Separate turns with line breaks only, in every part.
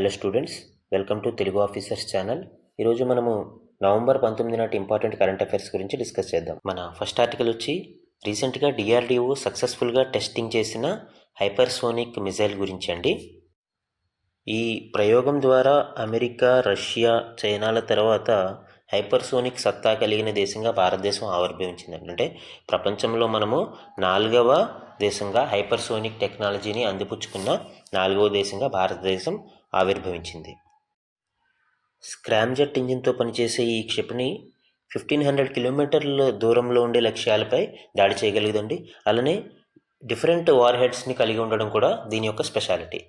Hello students, welcome to Telugu officers channel. ఈరోజు మనము November 19 నాటి ఇంపార్టెంట్ కరెంట్ అఫైర్స్ గురించి డిస్కస్ చేద్దాం. మన ఫస్ట్ ఆర్టికల్ వచ్చి రీసెంట్గా డిఆర్డిఓ సక్సెస్ఫుల్గా టెస్టింగ్ చేసిన హైపర్సోనిక్ మిజైల్ గురించి అండి. ఈ ప్రయోగం ద్వారా అమెరికా, రష్యా, చైనాల తర్వాత హైపర్సోనిక్ సత్తా కలిగిన దేశంగా భారతదేశం ఆవిర్భవించింది. అంటే ప్రపంచంలో మనము 4వ దేశంగా హైపర్సోనిక్ టెక్నాలజీని అందిపుచ్చుకున్న 4వ దేశంగా భారతదేశం ఆవిర్భవించింది. స్క్రామ్జెట్ ఇంజిన్తో పనిచేసే ఈ క్షిపణి 1500 కిలోమీటర్ల దూరంలో ఉండే లక్ష్యాలపై దాడి చేయగలుగుతుంది. అలానే డిఫరెంట్ వార్ హెడ్స్ని కలిగి ఉండడం కూడా దీని యొక్క స్పెషాలిటీ.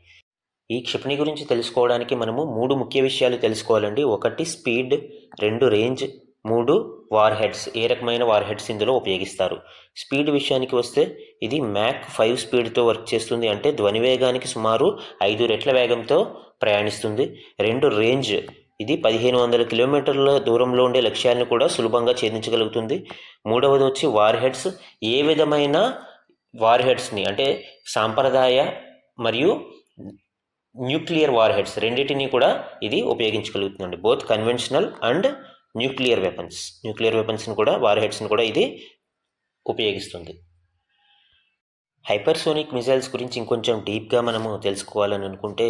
ఈ క్షిపణి గురించి తెలుసుకోవడానికి మనము 3 ముఖ్య విషయాలు తెలుసుకోవాలండి. 1 స్పీడ్, 2 రేంజ్, 3 వార్ హెడ్స్. ఏ రకమైన వార్ హెడ్స్ ఇందులో ఉపయోగిస్తారు. స్పీడ్ విషయానికి వస్తే ఇది మ్యాక్ 5 స్పీడ్తో వర్క్ చేస్తుంది. అంటే ధ్వని వేగానికి సుమారు 5 రెట్ల వేగంతో ప్రయాణిస్తుంది. 2 రేంజ్, ఇది 1500 కిలోమీటర్ల దూరంలో ఉండే లక్ష్యాలను కూడా సులభంగా ఛేదించగలుగుతుంది. 3వది వచ్చి వార్ హెడ్స్. ఏ విధమైన వార్ హెడ్స్ని అంటే సాంప్రదాయ మరియు న్యూక్లియర్ వార్ హెడ్స్ రెండింటినీ కూడా ఇది ఉపయోగించగలుగుతుంది. బోత్ కన్వెన్షనల్ అండ్ న్యూక్లియర్ వెపన్స్ని కూడా, వార్ హెడ్స్ని కూడా ఇది ఉపయోగిస్తుంది. హైపర్సోనిక్ మిజైల్స్ గురించి ఇంకొంచెం డీప్గా మనము తెలుసుకోవాలని అనుకుంటే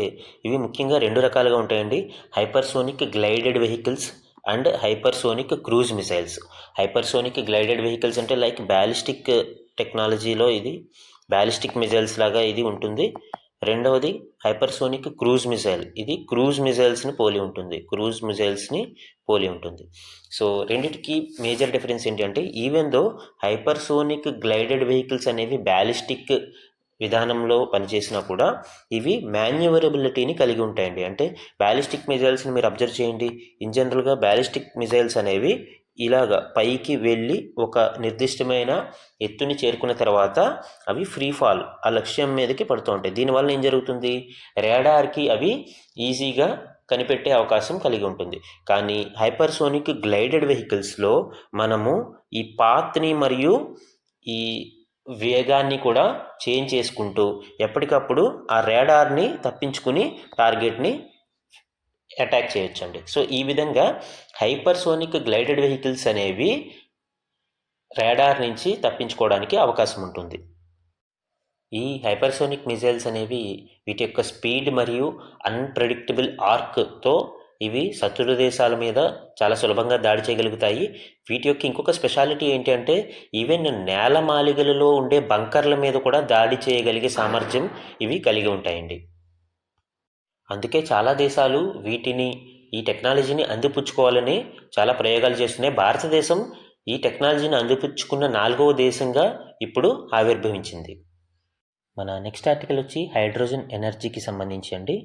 ఇవి ముఖ్యంగా 2 రకాలుగా ఉంటాయండి. Hypersonic glided vehicles and hypersonic cruise missiles. Hypersonic glided vehicles అంటే లైక్ బ్యాలిస్టిక్ టెక్నాలజీలో ఇది బ్యాలిస్టిక్ మిజైల్స్ లాగా ఇది ఉంటుంది. రెండవది హైపర్సోనిక్ క్రూజ్ మిసైల్. ఇది క్రూజ్ మిజైల్స్ని పోలి ఉంటుంది. సో రెండిటికి మేజర్ డిఫరెన్స్ ఏంటంటే even though hypersonic glided vehicles అనేవి బ్యాలిస్టిక్ విధానంలో పనిచేసినా కూడా ఇవి మాన్యువరబిలిటీని కలిగి ఉంటాయండి. అంటే బ్యాలిస్టిక్ మిజైల్స్ని మీరు అబ్జర్వ్ చేయండి. ఇన్ జనరల్గా బ్యాలిస్టిక్ మిజైల్స్ అనేవి ఇలాగా పైకి వెళ్ళి ఒక నిర్దిష్టమైన ఎత్తుని చేరుకున్న తర్వాత అవి ఫ్రీ ఫాల్ ఆ లక్ష్యం మీదకి పడుతూ ఉంటాయి. దీనివల్ల ఏం జరుగుతుంది, రాడార్కి అవి ఈజీగా కనిపెట్టే అవకాశం కలిగి ఉంటుంది. కానీ హైపర్సోనిక్ గ్లైడెడ్ వెహికల్స్లో మనము ఈ పాత్ని మరియు ఈ వేగాన్ని కూడా చేంజ్ చేసుకుంటూ ఎప్పటికప్పుడు ఆ రాడార్ని తప్పించుకుని టార్గెట్ని అటాక్ చేయొచ్చండి. సో ఈ విధంగా హైపర్సోనిక్ గ్లైడెడ్ వెహికల్స్ అనేవి రాడార్ నుంచి తప్పించుకోవడానికి అవకాశం ఉంటుంది. ఈ హైపర్సోనిక్ మిజైల్స్ అనేవి వీటి యొక్క స్పీడ్ మరియు అన్ప్రెడిక్టబుల్ ఆర్క్తో ఇవి శత్రు దేశాల మీద చాలా సులభంగా దాడి చేయగలుగుతాయి. వీటి యొక్క ఇంకొక స్పెషాలిటీ ఏంటి అంటే ఈవెన్ నేలమాళిగలలో ఉండే బంకర్ల మీద కూడా దాడి చేయగలిగే సామర్థ్యం ఇవి కలిగి ఉంటాయండి. అందుకే చాలా దేశాలు ఈ టెక్నాలజీని అందిపుచ్చుకోవాలని చాలా ప్రయోగాలు చేస్తున్నాయి. భారతదేశం ఈ టెక్నాలజీని అందిపుచ్చుకున్న 4వ దేశంగా ఇప్పుడు ఆవిర్భవించింది. మన నెక్స్ట్ ఆర్టికల్ వచ్చి హైడ్రోజన్ ఎనర్జీకి సంబంధించి అండి.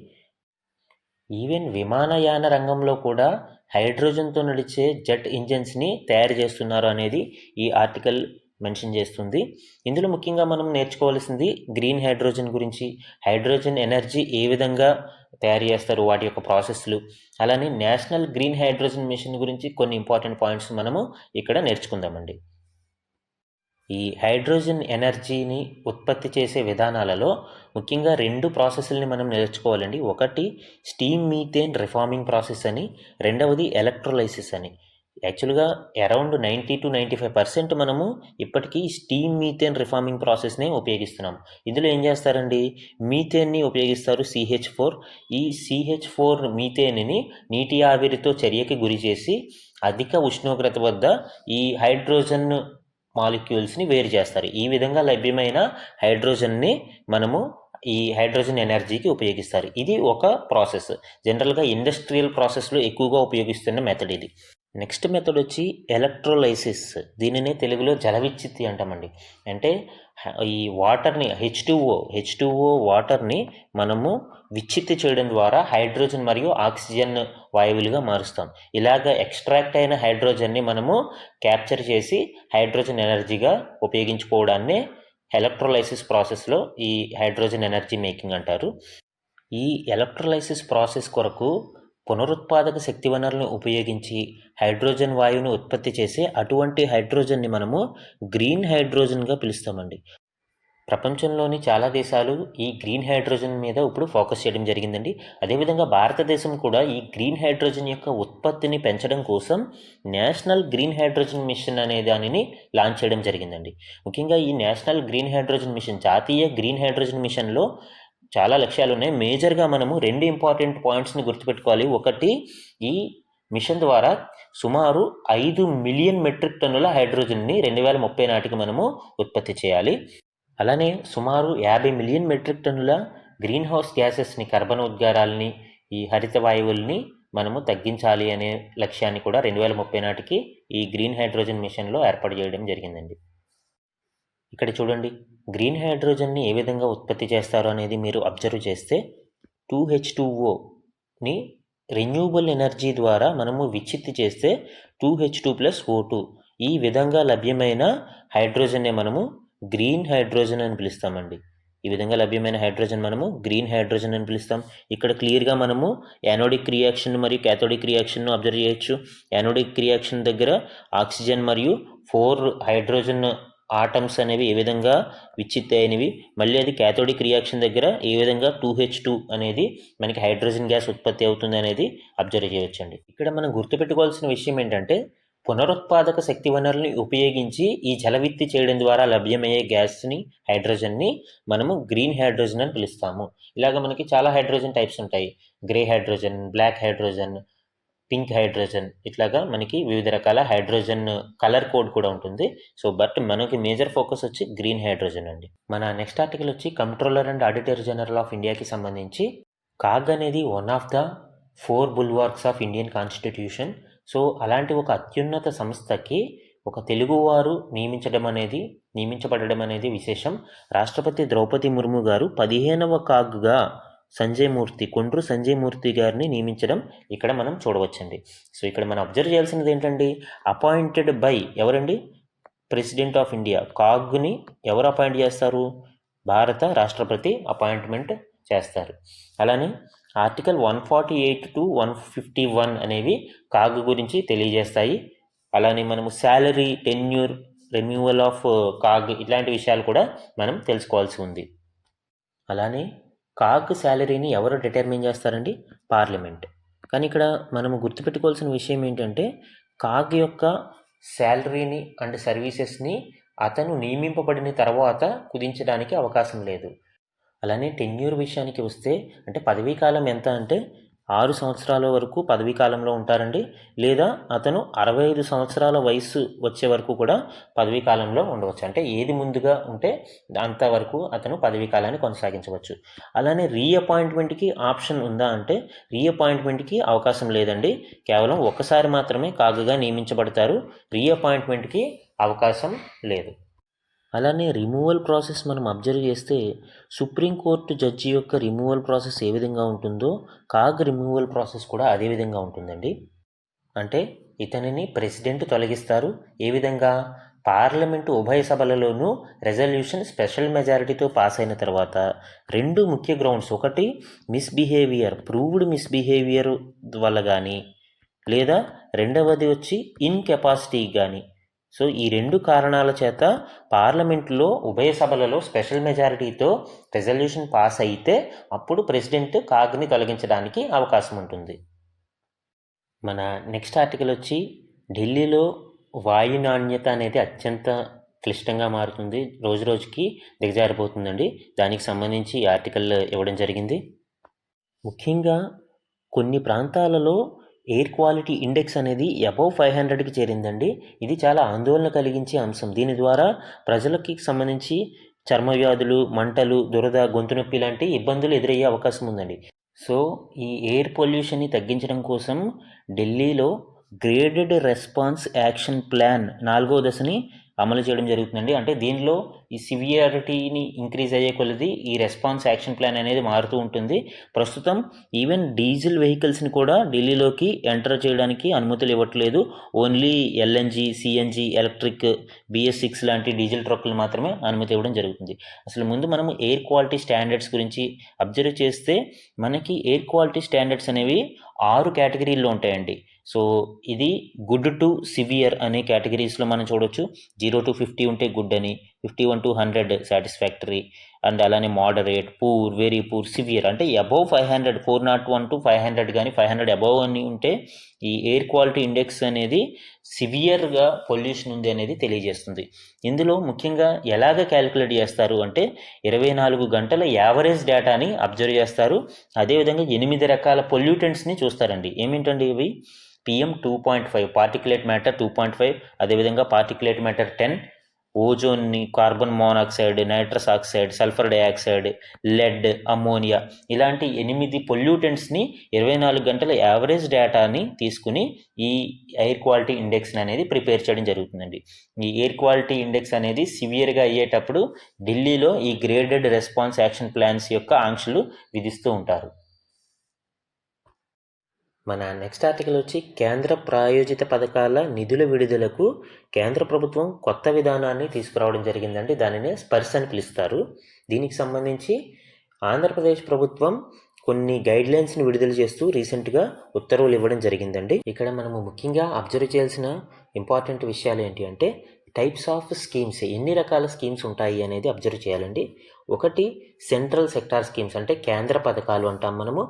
ఈవెన్ విమానయాన రంగంలో కూడా హైడ్రోజన్తో నడిచే జెట్ ఇంజిన్స్ని తయారు చేస్తున్నారు అనేది ఈ ఆర్టికల్ మెన్షన్ చేస్తుంది. ఇందులో ముఖ్యంగా మనం నేర్చుకోవాల్సింది గ్రీన్ హైడ్రోజన్ గురించి, హైడ్రోజన్ ఎనర్జీ ఏ విధంగా తయారు చేస్తారు, వాటి యొక్క ప్రాసెస్లు, అలానే నేషనల్ గ్రీన్ హైడ్రోజన్ మిషన్ గురించి కొన్ని ఇంపార్టెంట్ పాయింట్స్ మనము ఇక్కడ నేర్చుకుందామండి. ఈ హైడ్రోజన్ ఎనర్జీని ఉత్పత్తి చేసే విధానాలలో ముఖ్యంగా 2 ప్రాసెస్లని మనం నేర్చుకోవాలండి. ఒకటి స్టీమ్ మీథేన్ రిఫార్మింగ్ ప్రాసెస్ అని, రెండవది ఎలక్ట్రోలైసిస్ అని. యాక్చువల్గా అరౌండ్ 90 to 95% మనము ఇప్పటికీ స్టీమ్ మీథేన్ రిఫార్మింగ్ ప్రాసెస్నే ఉపయోగిస్తున్నాం. ఇందులో ఏం చేస్తారండి, మీథేన్ని ఉపయోగిస్తారు, CH4. ఈ CH4 మీథేన్ని నీటి ఆవిరితో చర్యకి గురి చేసి అధిక ఉష్ణోగ్రత వద్ద ఈ హైడ్రోజన్ మాలిక్యూల్స్ని వేరు చేస్తారు. ఈ విధంగా లభ్యమైన హైడ్రోజన్ని మనము ఈ హైడ్రోజన్ ఎనర్జీకి ఉపయోగిస్తారు. ఇది ఒక ప్రాసెస్. జనరల్గా ఇండస్ట్రియల్ ప్రాసెస్లో ఎక్కువగా ఉపయోగిస్తున్న మెథడ్ ఇది. నెక్స్ట్ మెథడ్ వచ్చి ఎలక్ట్రోలైసిస్. దీనినే తెలుగులో జలవిచ్ఛిత్తి అంటామండి. అంటే ఈ వాటర్ని H2O వాటర్ని మనము విచ్ఛిత్తి చేయడం ద్వారా హైడ్రోజన్ మరియు ఆక్సిజన్ వాయువులుగా మారుస్తాం. ఇలాగ ఎక్స్ట్రాక్ట్ అయిన హైడ్రోజన్ని మనము క్యాప్చర్ చేసి హైడ్రోజన్ ఎనర్జీగా ఉపయోగించుకోవడాన్ని ఎలక్ట్రోలైసిస్ ప్రాసెస్లో ఈ హైడ్రోజన్ ఎనర్జీ మేకింగ్ అంటారు. ఈ ఎలక్ట్రోలైసిస్ ప్రాసెస్ కొరకు పునరుత్పాదక శక్తి వనరులను ఉపయోగించి హైడ్రోజన్ వాయువును ఉత్పత్తి చేసే అటువంటి హైడ్రోజన్ని మనము గ్రీన్ హైడ్రోజన్గా పిలుస్తామండి. ప్రపంచంలోని చాలా దేశాలు ఈ గ్రీన్ హైడ్రోజన్ మీద ఇప్పుడు ఫోకస్ చేయడం జరిగిందండి. అదేవిధంగా భారతదేశం కూడా ఈ గ్రీన్ హైడ్రోజన్ యొక్క ఉత్పత్తిని పెంచడం కోసం నేషనల్ గ్రీన్ హైడ్రోజన్ మిషన్ అనే దానిని లాంచ్ చేయడం జరిగిందండి. ముఖ్యంగా ఈ నేషనల్ గ్రీన్ హైడ్రోజన్ మిషన్, జాతీయ గ్రీన్ హైడ్రోజన్ మిషన్లో చాలా లక్ష్యాలు ఉన్నాయి. మేజర్గా మనము 2 ఇంపార్టెంట్ పాయింట్స్ని గుర్తుపెట్టుకోవాలి. ఒకటి, ఈ మిషన్ ద్వారా సుమారు 5 మిలియన్ మెట్రిక్ టన్నుల హైడ్రోజన్ని 2030 నాటికి మనము ఉత్పత్తి చేయాలి. అలానే సుమారు 50 మిలియన్ మెట్రిక్ టన్నుల గ్రీన్ హౌస్ గ్యాసెస్ని, కర్బనోద్గారాలని, ఈ హరిత వాయువుల్ని మనము తగ్గించాలి అనే లక్ష్యాన్ని కూడా 2030 నాటికి ఈ గ్రీన్ హైడ్రోజన్ మిషన్లో ఏర్పాటు చేయడం జరిగిందండి. ఇక్కడ చూడండి, గ్రీన్ హైడ్రోజన్ని ఏ విధంగా ఉత్పత్తి చేస్తారో అనేది మీరు అబ్జర్వ్ చేస్తే 2H2Oని రెన్యూబుల్ ఎనర్జీ ద్వారా మనము విచ్చిత్తి చేస్తే 2H2+O2 ఈ విధంగా లభ్యమైన హైడ్రోజన్నే మనము గ్రీన్ హైడ్రోజన్ అని పిలుస్తామండి. ఈ విధంగా లభ్యమైన హైడ్రోజన్ మనము గ్రీన్ హైడ్రోజన్ అని పిలుస్తాం. ఇక్కడ క్లియర్గా మనము యానోడిక్ రియాక్షన్ మరియు క్యాథోడిక్ రియాక్షన్ను అబ్జర్వ్ చేయొచ్చు. యానోడిక్ రియాక్షన్ దగ్గర ఆక్సిజన్ మరియు 4 హైడ్రోజన్ ఆటమ్స్ అనేవి ఏ విధంగా విచ్చిత్తి అయినవి, మళ్ళీ అది క్యాథోడిక్ రియాక్షన్ దగ్గర ఏ విధంగా 2H2 అనేది మనకి హైడ్రోజన్ గ్యాస్ ఉత్పత్తి అవుతుంది అనేది అబ్జర్వ్ చేయొచ్చండి. ఇక్కడ మనం గుర్తుపెట్టుకోవాల్సిన విషయం ఏంటంటే, పునరుత్పాదక శక్తి వనరుల్ని ఉపయోగించి ఈ జలవిత్తి చేయడం ద్వారా లభ్యమయ్యే గ్యాస్ని, హైడ్రోజన్ని మనము గ్రీన్ హైడ్రోజన్ అని పిలుస్తాము. ఇలాగ మనకి చాలా హైడ్రోజన్ టైప్స్ ఉంటాయి. Grey hydrogen, black hydrogen, pink hydrogen, ఇట్లాగా మనకి వివిధ రకాల హైడ్రోజన్ కలర్ కోడ్ కూడా ఉంటుంది. సో బట్ మనకి మేజర్ ఫోకస్ వచ్చి గ్రీన్ హైడ్రోజన్ అండి. మన నెక్స్ట్ ఆర్టికల్ వచ్చి controller and auditor general of ఇండియాకి సంబంధించి. కాగ్ అనేది one of the 4 bulwarks of Indian constitution. So అలాంటి ఒక అత్యున్నత సంస్థకి ఒక తెలుగువారు నియమించబడడం అనేది విశేషం. రాష్ట్రపతి ద్రౌపది ముర్ము గారు 15వ కాగ్గా కొండ్రు సంజయ్ మూర్తి గారిని నియమించడం ఇక్కడ మనం చూడవచ్చండి. సో ఇక్కడ మనం అబ్జర్వ్ చేయాల్సినది ఏంటండి, అపాయింటెడ్ బై ఎవరండి? President of India. కాగ్ని ఎవరు అపాయింట్ చేస్తారు? భారత రాష్ట్రపతి అపాయింట్మెంట్ చేస్తారు. అలానే ఆర్టికల్ 148 to 151 అనేవి కాగ్ గురించి తెలియజేస్తాయి. అలానే మనము salary, tenure, renewal of CAG ఇట్లాంటి విషయాలు కూడా మనం తెలుసుకోవాల్సి ఉంది. అలానే కాగ్ శాలరీని ఎవరు డిటర్మిన్ చేస్తారండి? పార్లమెంట్. కానీ ఇక్కడ మనము గుర్తుపెట్టుకోవాల్సిన విషయం ఏంటంటే, కాగ్ యొక్క శాలరీని అండ్ సర్వీసెస్ని అతను నియమింపబడిన తర్వాత కుదించడానికి అవకాశం లేదు. అలానే టెన్యూర్ విషయానికి వస్తే, అంటే పదవీ కాలం ఎంత అంటే 6 సంవత్సరాల వరకు పదవీ కాలంలో ఉంటారండి. లేదా అతను 65 సంవత్సరాల వయసు వచ్చే వరకు కూడా పదవీ కాలంలో ఉండవచ్చు. అంటే ఏది ముందుగా ఉంటే అంతవరకు అతను పదవీ కాలాన్ని కొనసాగించవచ్చు. అలానే రీఅపాయింట్మెంట్కి ఆప్షన్ ఉందా అంటే రీఅపాయింట్మెంట్కి అవకాశం లేదండి. కేవలం ఒకసారి మాత్రమే కాగుగా నియమించబడతారు. రీఅపాయింట్మెంట్కి అవకాశం లేదు. అలానే రిమూవల్ ప్రాసెస్ మనం అబ్జర్వ్ చేస్తే, సుప్రీంకోర్టు జడ్జి యొక్క రిమూవల్ ప్రాసెస్ ఏ విధంగా ఉంటుందో కాగ్ రిమూవల్ ప్రాసెస్ కూడా అదే విధంగా ఉంటుందండి. అంటే ఇతనిని ప్రెసిడెంట్ తొలగిస్తారు. ఏ విధంగా? పార్లమెంటు ఉభయ సభలలోనూ రెజల్యూషన్ స్పెషల్ మెజారిటీతో పాస్ అయిన తర్వాత 2 ముఖ్య గ్రౌండ్స్, ఒకటి ప్రూవ్డ్ మిస్బిహేవియర్ వల్ల కానీ, లేదా రెండవది వచ్చి ఇన్కెపాసిటీ కానీ. సో ఈ 2 కారణాల చేత పార్లమెంట్లో ఉభయ సభలలో స్పెషల్ మెజారిటీతో రెజల్యూషన్ పాస్ అయితే అప్పుడు ప్రెసిడెంట్ కాగ్ని తొలగించడానికి అవకాశం ఉంటుంది. మన నెక్స్ట్ ఆర్టికల్ వచ్చి, ఢిల్లీలో వాయు నాణ్యత అనేది అత్యంత క్లిష్టంగా మారుతుంది, రోజు రోజుకి దిగజారిపోతుందండి. దానికి సంబంధించి ఈ ఆర్టికల్ ఇవ్వడం జరిగింది. ముఖ్యంగా కొన్ని ప్రాంతాలలో ఎయిర్ క్వాలిటీ ఇండెక్స్ అనేది అబవ్ 500కి చేరిందండి. ఇది చాలా ఆందోళన కలిగించే అంశం. దీని ద్వారా ప్రజలకి సంబంధించి చర్మ వ్యాధులు, మంటలు, దురద, గొంతు నొప్పి లాంటి ఇబ్బందులు ఎదురయ్యే అవకాశం ఉందండి. సో ఈ ఎయిర్ పొల్యూషన్ని తగ్గించడం కోసం ఢిల్లీలో గ్రేడెడ్ రెస్పాన్స్ యాక్షన్ ప్లాన్ 4వ దశని అమలు చేయడం జరుగుతుందండి. అంటే దీనిలో ఈ సివియారిటీని ఇంక్రీజ్ అయ్యే కొలది ఈ రెస్పాన్స్ యాక్షన్ ప్లాన్ అనేది మారుతూ ఉంటుంది. ప్రస్తుతం ఈవెన్ డీజిల్ వెహికల్స్ని కూడా ఢిల్లీలోకి ఎంటర్ చేయడానికి అనుమతులు ఇవ్వట్లేదు. Only LNG, CNG, electric, BS6 లాంటి డీజిల్ ట్రక్కులు మాత్రమే అనుమతి ఇవ్వడం జరుగుతుంది. అసలు ముందు మనము ఎయిర్ క్వాలిటీ స్టాండర్డ్స్ గురించి అబ్జర్వ్ చేస్తే, మనకి ఎయిర్ క్వాలిటీ స్టాండర్డ్స్ అనేవి 6 కేటగిరీల్లో ఉంటాయండి. సో ఇది గుడ్ టు సివియర్ అనే కేటగిరీస్లో మనం చూడవచ్చు. 0 to 50 ఉంటే గుడ్ అని, 51 to 100 సాటిస్ఫాక్టరీ, అండ్ అలానే moderate, poor, very poor, severe. అంటే అబౌవ్ 500, 401 to 500 కానీ 500 అబౌవ్ అని ఉంటే ఈ ఎయిర్ క్వాలిటీ ఇండెక్స్ అనేది సివియర్గా పొల్యూషన్ ఉంది అనేది తెలియజేస్తుంది. ఇందులో ముఖ్యంగా ఎలాగ క్యాలిక్యులేట్ చేస్తారు అంటే 24 గంటల యావరేజ్ డేటాని అబ్జర్వ్ చేస్తారు. అదేవిధంగా 8 రకాల పొల్యూటెంట్స్ని చూస్తారండి. ఏమిటండి ఇవి? PM 2.5, పార్టికులేట్ మ్యాటర్ 2.5, అదేవిధంగా పార్టికులేట్ మ్యాటర్ 10, ఓజోన్ని, carbon monoxide, nitrous oxide, sulphur dioxide, lead, ammonia, ఇలాంటి 8 పొల్యూటెంట్స్ని 24 గంటల యావరేజ్ డేటాని తీసుకుని ఈ ఎయిర్ క్వాలిటీ ఇండెక్స్ అనేది ప్రిపేర్ చేయడం జరుగుతుందండి. ఈ ఎయిర్ క్వాలిటీ ఇండెక్స్ అనేది సివియర్గా అయ్యేటప్పుడు ఢిల్లీలో ఈ గ్రేడెడ్ రెస్పాన్స్ యాక్షన్ ప్లాన్స్ యొక్క ఆంక్షలు విధిస్తూ ఉంటారు. మన నెక్స్ట్ ఆర్టికల్ వచ్చి కేంద్ర ప్రాయోజిత పథకాల నిధుల విడుదలకు కేంద్ర ప్రభుత్వం కొత్త విధానాన్ని తీసుకురావడం జరిగిందండి. దానినే స్పర్శ అని పిలుస్తారు. దీనికి సంబంధించి ఆంధ్రప్రదేశ్ ప్రభుత్వం కొన్ని గైడ్లైన్స్ని విడుదల చేస్తూ రీసెంట్గా ఉత్తర్వులు ఇవ్వడం జరిగిందండి. ఇక్కడ మనము ముఖ్యంగా అబ్జర్వ్ చేయాల్సిన ఇంపార్టెంట్ విషయాలు ఏంటి అంటే టైప్స్ ఆఫ్ స్కీమ్స్, ఎన్ని రకాల స్కీమ్స్ ఉంటాయి అనేది అబ్జర్వ్ చేయాలండి. ఒకటి సెంట్రల్ సెక్టార్ స్కీమ్స్ అంటే కేంద్ర పథకాలు అంటాం మనము.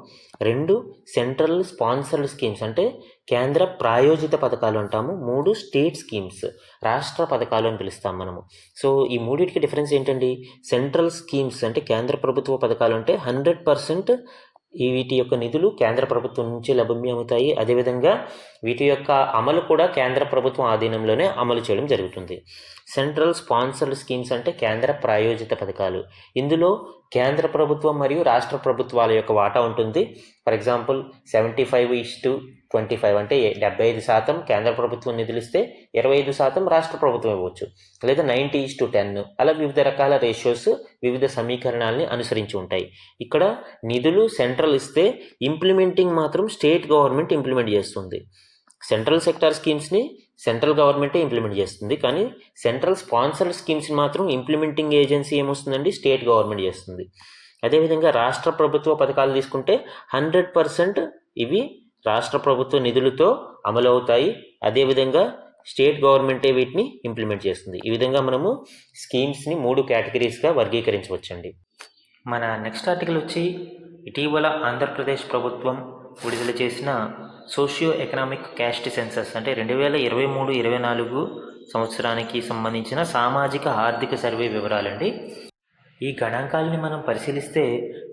2 సెంట్రల్ స్పాన్సర్డ్ స్కీమ్స్ అంటే కేంద్ర ప్రాయోజిత పథకాలు అంటాము. 3 స్టేట్ స్కీమ్స్, రాష్ట్ర పథకాలు అని పిలుస్తాం మనము. సో ఈ మూడింటికి డిఫరెన్స్ ఏంటండి? సెంట్రల్ స్కీమ్స్ అంటే కేంద్ర ప్రభుత్వ పథకాలు అంటే 100% వీటి యొక్క నిధులు కేంద్ర ప్రభుత్వం నుంచి లభ్యమవుతాయి. అదేవిధంగా వీటి యొక్క అమలు కూడా కేంద్ర ప్రభుత్వం ఆధీనంలోనే అమలు చేయడం జరుగుతుంది. సెంట్రల్ స్పాన్సర్డ్ స్కీమ్స్ అంటే కేంద్ర ప్రాయోజిత పథకాలు. ఇందులో కేంద్ర ప్రభుత్వం మరియు రాష్ట్ర ప్రభుత్వాల యొక్క వాటా ఉంటుంది. ఫర్ ఎగ్జాంపుల్ 75:25 అంటే 75% కేంద్ర ప్రభుత్వం నిధులిస్తే 25% రాష్ట్ర ప్రభుత్వం ఇవ్వచ్చు, లేదా 90:10 అలా వివిధ రకాల రేషియోస్, వివిధ సమీకరణాలని అనుసరించి ఉంటాయి. ఇక్కడ నిధులు సెంట్రల్ ఇస్తే ఇంప్లిమెంటింగ్ మాత్రం స్టేట్ గవర్నమెంట్ ఇంప్లిమెంట్ చేస్తుంది. సెంట్రల్ సెక్టార్ స్కీమ్స్ని సెంట్రల్ గవర్నమెంటే ఇంప్లిమెంట్ చేస్తుంది, కానీ సెంట్రల్ స్పాన్సర్డ్ స్కీమ్స్ని మాత్రం ఇంప్లిమెంటింగ్ ఏజెన్సీ ఏమొస్తుందండి? స్టేట్ గవర్నమెంట్ చేస్తుంది. అదేవిధంగా రాష్ట్ర ప్రభుత్వ పథకాలు తీసుకుంటే 100% ఇవి రాష్ట్ర ప్రభుత్వ నిధులతో అమలు అవుతాయి. అదేవిధంగా స్టేట్ గవర్నమెంటే వీటిని ఇంప్లిమెంట్ చేస్తుంది. ఈ విధంగా మనము స్కీమ్స్ని 3 కేటగిరీస్గా వర్గీకరించవచ్చండి. మన నెక్స్ట్ ఆర్టికల్ వచ్చి ఇటీవల ఆంధ్రప్రదేశ్ ప్రభుత్వం విడుదల చేసిన సోషియో ఎకనామిక్ క్యాస్ట్ సెన్సస్ అంటే 2023-24 సంవత్సరానికి సంబంధించిన సామాజిక ఆర్థిక సర్వే వివరాలండి. ఈ గణాంకాలని మనం పరిశీలిస్తే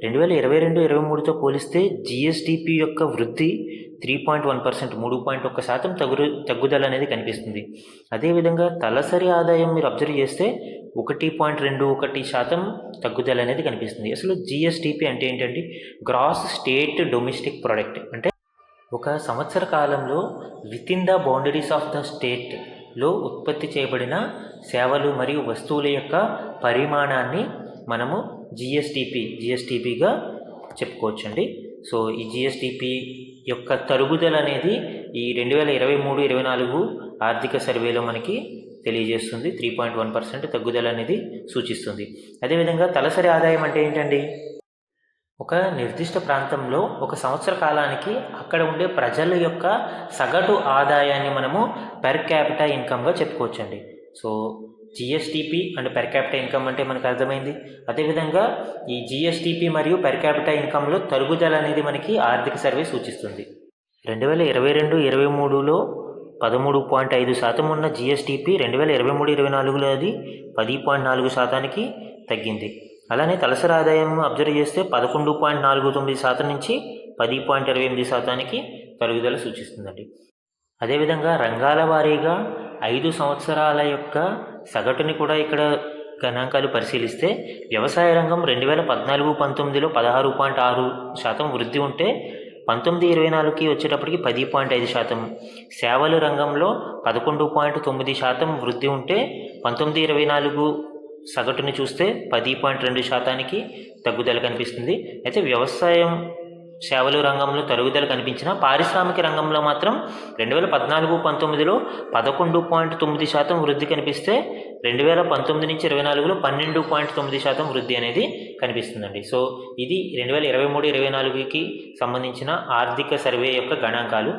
2022-23తో పోలిస్తే GSDP యొక్క వృద్ధి 3.1%, 3.1% తగ్గుదల అనేది కనిపిస్తుంది. అదేవిధంగా తలసరి ఆదాయం మీరు అబ్జర్వ్ చేస్తే 1.21% తగ్గుదల అనేది కనిపిస్తుంది. అసలు GSDP అంటే ఏంటంటే గ్రాస్ స్టేట్ డొమెస్టిక్ ప్రొడక్ట్. అంటే ఒక సంవత్సర కాలంలో with in the boundaries of the స్టేట్లో ఉత్పత్తి చేయబడిన సేవలు మరియు వస్తువుల యొక్క పరిమాణాన్ని మనము GSDPగా చెప్పుకోవచ్చండి. సో ఈ GSDP యొక్క తరుగుదల అనేది ఈ 2023-24 ఆర్థిక సర్వేలో మనకి తెలియజేస్తుంది. 3.1% తగ్గుదల అనేది సూచిస్తుంది. అదేవిధంగా తలసరి ఆదాయం అంటే ఏంటండి? ఒక నిర్దిష్ట ప్రాంతంలో ఒక సంవత్సర కాలానికి అక్కడ ఉండే ప్రజల యొక్క సగటు ఆదాయాన్ని మనము పెర్ క్యాపిటా ఇన్కమ్గా చెప్పుకోవచ్చండి. So GSDP and per capita income అంటే మనకు అర్థమైంది. అదేవిధంగా ఈ GSDP మరియు పెర్ క్యాపిటా ఇన్కంలో తరుగుదల అనేది మనకి ఆర్థిక సర్వే సూచిస్తుంది. 2022-23లో 13.5% ఉన్న GSDP 2023-24లో అది 10.4%కి తగ్గింది. అలానే తలసరి ఆదాయం అబ్జర్వ్ చేస్తే 11.49% నుంచి 10.28%కి తరుగుదల సూచిస్తుందండి. అదేవిధంగా రంగాల వారీగా 5 సంవత్సరాల యొక్క సగటుని కూడా ఇక్కడ గణాంకాలు పరిశీలిస్తే వ్యవసాయ రంగం 2014-19లో 16.6% వృద్ధి ఉంటే 19-24కి వచ్చేటప్పటికి 10.5%, సేవల రంగంలో 11.9% వృద్ధి ఉంటే 19-24 సగటుని చూస్తే 10.2%కి తగ్గుదల కనిపిస్తుంది. అయితే వ్యవసాయం సేవల రంగంలో తరుగుదల కనిపించిన పారిశ్రామిక రంగంలో మాత్రం 2014-19లో 11.9% వృద్ధి కనిపిస్తే 2019-24లో 12.9% వృద్ధి అనేది కనిపిస్తుందండి. సో ఇది 2023-24కి సంబంధించిన ఆర్థిక సర్వే యొక్క గణాంకాలు.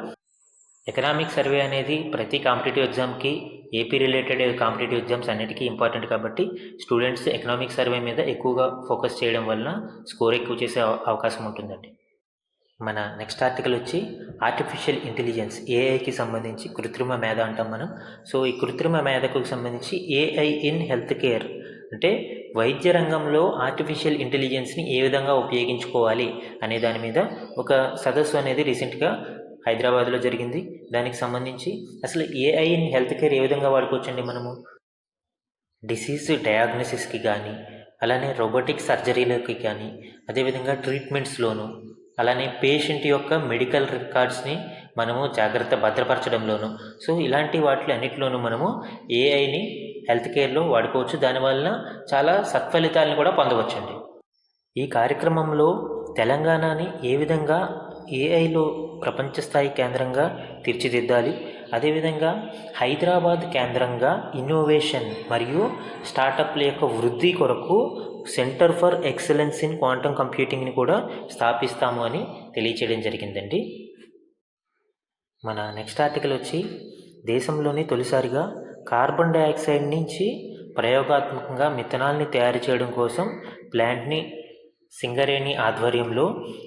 ఎకనామిక్ సర్వే అనేది ప్రతి కాంపిటేటివ్ ఎగ్జామ్కి ఏపీ రిలేటెడ్ కాంపిటేటివ్ ఎగ్జామ్స్ అన్నిటికీ ఇంపార్టెంట్ కాబట్టి స్టూడెంట్స్ ఎకనామిక్ సర్వే మీద ఎక్కువగా ఫోకస్ చేయడం వల్ల స్కోర్ ఎక్కువ చేసే అవకాశం ఉంటుందండి. మన నెక్స్ట్ ఆర్టికల్ వచ్చి ఆర్టిఫిషియల్ ఇంటెలిజెన్స్, ఏఐకి సంబంధించి కృత్రిమ మేధ అంటాం మనం. సో ఈ కృత్రిమ మేధకు సంబంధించి ఏఐ ఇన్ హెల్త్ కేర్ అంటే వైద్య రంగంలో ఆర్టిఫిషియల్ ఇంటెలిజెన్స్ని ఏ విధంగా ఉపయోగించుకోవాలి అనే దాని మీద ఒక సదస్సు అనేది రీసెంట్గా హైదరాబాద్లో జరిగింది. దానికి సంబంధించి అసలు ఏఐ ఇన్ హెల్త్ కేర్ ఏ విధంగా వాడుకోవచ్చండి మనము, డిసీజ్ డయాగ్నోసిస్కి కానీ, అలానే రోబోటిక్ సర్జరీలకి కానీ, అదేవిధంగా ట్రీట్మెంట్స్లోను, అలానే పేషెంట్ యొక్క మెడికల్ రికార్డ్స్ని మనము జాగ్రత్త భద్రపరచడంలోను, సో ఇలాంటి వాటి అన్నిటిలోనూ మనము ఏఐని హెల్త్ కేర్లో వాడుకోవచ్చు. దానివల్ల చాలా సత్ఫలితాలను కూడా పొందవచ్చండి. ఈ కార్యక్రమంలో తెలంగాణని ఏ విధంగా ఏఐలో ప్రపంచ స్థాయి కేంద్రంగా తీర్చిదిద్దాలి, అదేవిధంగా హైదరాబాద్ కేంద్రంగా ఇన్నోవేషన్ మరియు స్టార్టప్ల యొక్క వృద్ధి కొరకు centre for excellence in quantum కంప్యూటింగ్ని కూడా స్థాపిస్తాము అని తెలియచేయడం జరిగిందండి. మన నెక్స్ట్ ఆర్టికల్ వచ్చి దేశంలోని తొలిసారిగా కార్బన్ డైఆక్సైడ్ నుంచి ప్రయోగాత్మకంగా మిథనాల్ని తయారు చేయడం కోసం ప్లాంట్ని సింగరేణి ఆధ్వర్యంలో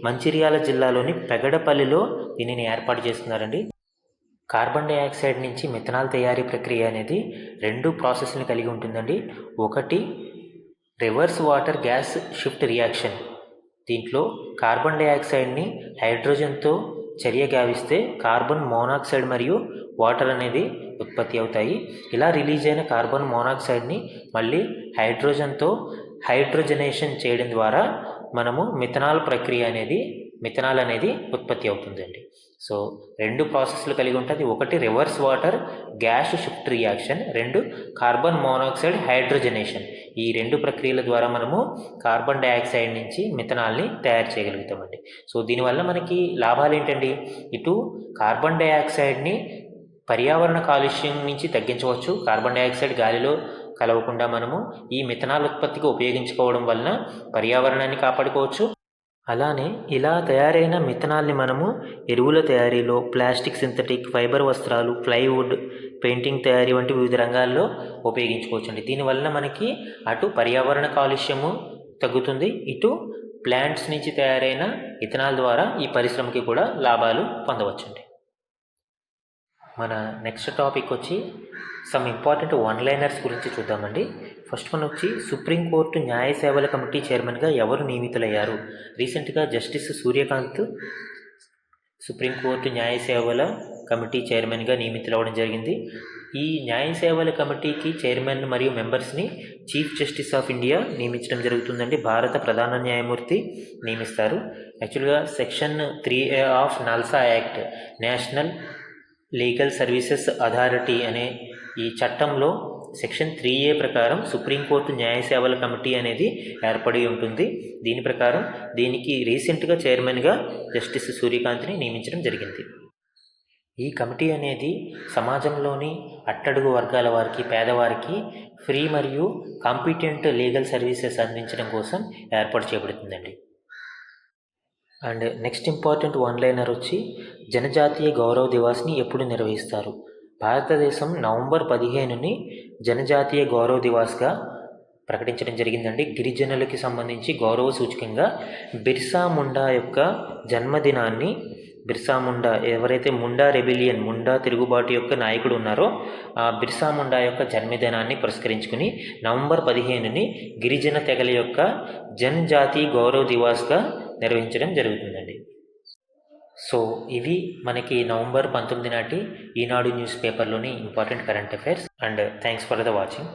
మంచిర్యాల జిల్లాలోని పెగడపల్లిలో దీనిని ఏర్పాటు చేస్తున్నారండి. కార్బన్ డైఆక్సైడ్ నుంచి మిథనాల్ తయారీ ప్రక్రియ అనేది 2 ప్రాసెస్ని కలిగి ఉంటుందండి. ఒకటి reverse water gas shift reaction. దీంట్లో కార్బన్ డైఆక్సైడ్ని హైడ్రోజన్తో చర్య గావిస్తే కార్బన్ మోనాక్సైడ్ మరియు వాటర్ అనేది ఉత్పత్తి అవుతాయి. ఇలా రిలీజ్ అయిన కార్బన్ మోనాక్సైడ్ని మళ్ళీ హైడ్రోజన్తో హైడ్రోజనేషన్ చేయడం ద్వారా మనము మిథనాల్ అనేది ఉత్పత్తి అవుతుందండి. సో 2 ప్రాసెస్లు కలిగి ఉంటుంది. ఒకటి reverse water gas shift reaction, 2 carbon monoxide hydrogenation. ఈ 2 ప్రక్రియల ద్వారా మనము కార్బన్ డైఆక్సైడ్ నుంచి మిథనాల్ని తయారు చేయగలుగుతామండి. సో దీనివల్ల మనకి లాభాలు ఏంటండి, ఇటు కార్బన్ డైఆక్సైడ్ని పర్యావరణ కాలుష్యం నుంచి తగ్గించవచ్చు. కార్బన్ డైఆక్సైడ్ గాలిలో కలవకుండా మనము ఈ మిథనాల్ ఉత్పత్తికి ఉపయోగించుకోవడం వలన పర్యావరణాన్ని కాపాడుకోవచ్చు. అలానే ఇలా తయారైన మిథనాల్ని మనము ఎరువుల తయారీలో, ప్లాస్టిక్, సింథటిక్, ఫైబర్ వస్త్రాలు, ప్లైవుడ్, పెయింటింగ్ తయారీ వంటి వివిధ రంగాల్లో ఉపయోగించుకోవచ్చండి. దీనివల్ల మనకి అటు పర్యావరణ కాలుష్యము తగ్గుతుంది, ఇటు ప్లాంట్స్ నుంచి తయారైన ఇథనాల్ ద్వారా ఈ పరిశ్రమకి కూడా లాభాలు పొందవచ్చండి. మన నెక్స్ట్ టాపిక్ వచ్చి సమ్ ఇంపార్టెంట్ వన్-లైనర్స్ గురించి చూద్దామండి. ఫస్ట్ వన్ వచ్చి సుప్రీంకోర్టు న్యాయ సేవల కమిటీ చైర్మన్గా ఎవరు నియమితులయ్యారు? రీసెంట్గా జస్టిస్ సూర్యకాంత్ సుప్రీంకోర్టు న్యాయ సేవల కమిటీ చైర్మన్గా నియమితులవ్వడం జరిగింది. ఈ న్యాయ సేవల కమిటీకి చైర్మన్ మరియు మెంబర్స్ని చీఫ్ జస్టిస్ ఆఫ్ ఇండియా నియమించడం జరుగుతుందండి. భారత ప్రధాన న్యాయమూర్తి నియమిస్తారు. యాక్చువల్గా section 3A of NALSA act, national legal services authority అనే ఈ చట్టంలో సెక్షన్ 3A ప్రకారం సుప్రీంకోర్టు న్యాయ సేవల కమిటీ అనేది ఏర్పడి ఉంటుంది. దీని ప్రకారం దీనికి రీసెంట్గా చైర్మన్గా జస్టిస్ సూర్యకాంత్ని నియమించడం జరిగింది. ఈ కమిటీ అనేది సమాజంలోని అట్టడుగు వర్గాల వారికి, పేదవారికి ఫ్రీ మరియు కాంపిటెంట్ లీగల్ సర్వీసెస్ అందించడం కోసం ఏర్పాటు చేయబడుతుందండి. అండ్ నెక్స్ట్ ఇంపార్టెంట్ వన్-లైనర్ వచ్చి జనజాతీయ గౌరవ దివాస్ని ఎప్పుడు నిర్వహిస్తారు? భారతదేశం నవంబర్ 15ని జనజాతీయ గౌరవ దివాస్గా ప్రకటించడం జరిగిందండి. గిరిజనులకి సంబంధించి గౌరవ సూచకంగా బిర్సా ముండా యొక్క జన్మదినాన్ని, బిర్సా ముండా ఎవరైతే ముండా రెబిలియన్, ముండా తిరుగుబాటు యొక్క నాయకుడు ఉన్నారో ఆ బిర్సా ముండా యొక్క జన్మదినాన్ని పురస్కరించుకుని నవంబర్ 15ని గిరిజన తెగల యొక్క జనజాతీయ గౌరవ దివాస్గా నిర్వహించడం జరుగుతుందండి. సో ఇవి మనకి నవంబర్ 19 నాటి ఈనాడు న్యూస్ పేపర్లోని important current affairs. And thanks for the watching.